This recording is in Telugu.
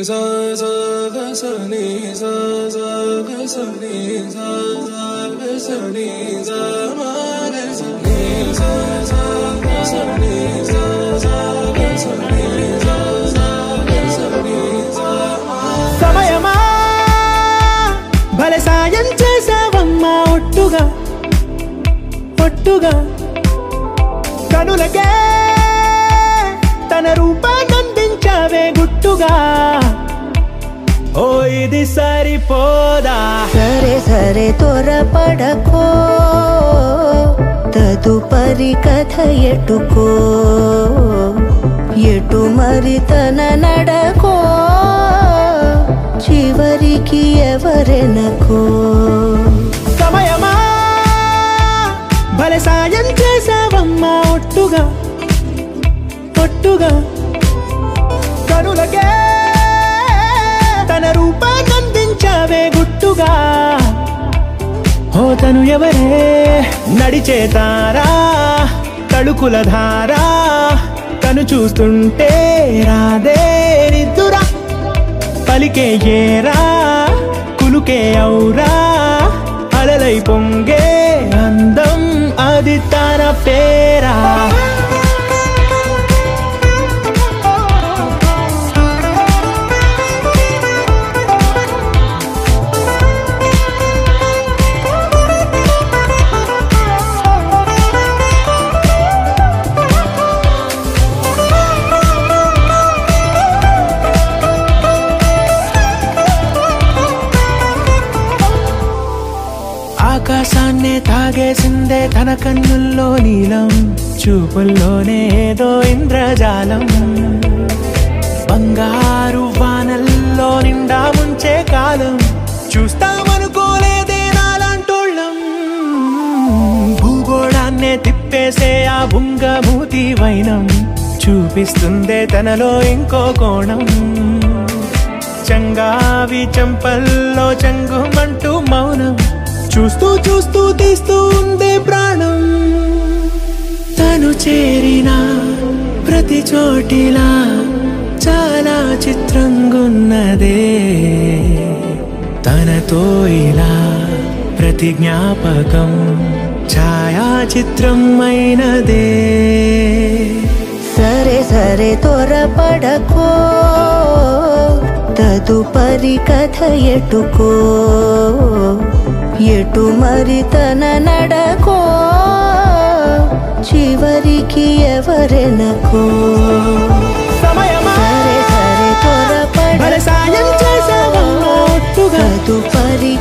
sa sa ga sa ni sa sa ga sa ni sa sa ga sa ni sa ma ga sa ni sa sa ga sa ni sa sa ga sa ni sa sa ga sa ni sa సమయమా భలే సాయం చేసావమ్మా ఒట్టుగా ఒట్టుగా కనులకే తన రూపాన్నందించావే గుట్టుగా ఓ ఇది సరిపోదా సరే సరే త్వరపడకో తదుపరి కథ ఎటుకో ఎటు మరి తన నడకో చివరికి ఎవరెనకో సమయమా భలే సాయం చేసావమ్మా ఒట్టుగా ఒట్టుగా కనులకే తన రూపాన్నందించావే గుట్టుగా ఓ తను ఎవరే నడిచే తారా తడుకుల ధారా తను చూస్తుంటే రాదే నిద్దురా పలికే ఏరా కులుకే ఔరా అలలై పొంగే అందం అది తన పేరా ఆకాశాన్నే తాగేసిందే తన కన్నుల్లో నీలం చూపుల్లోనే ఏదో ఇంద్రజాలం బంగారు వానల్లో నిండా ముంచే కాలం చూస్తామనుకోలేదే నాలాంటోళ్ళం భూగోళాన్నే తిప్పేసే ఆ బుంగమూతి వైనం చూపిస్తుందే తనలో ఇంకో కోణం చంగావి చంపల్లో చంగుమంటూ మౌనం చూస్తూ చూస్తూ తీస్తూ ఉందే ప్రాణం తను చేరిన ప్రతి చోటిలా చాలా చిత్రంగున్నదే తనతో ఇలా ప్రతి జ్ఞాపకం ఛాయాచిత్రం అయినదే సరే సరే త్వరపడకో తదుపరి కథ ఎటుకో ఎటు మరి తన నడకో చివరికి ఎవరెనకో సమయమా సరే సరే త్వరపడకో సాయం చేసావమ్మా ఒట్టుగా తదుపరి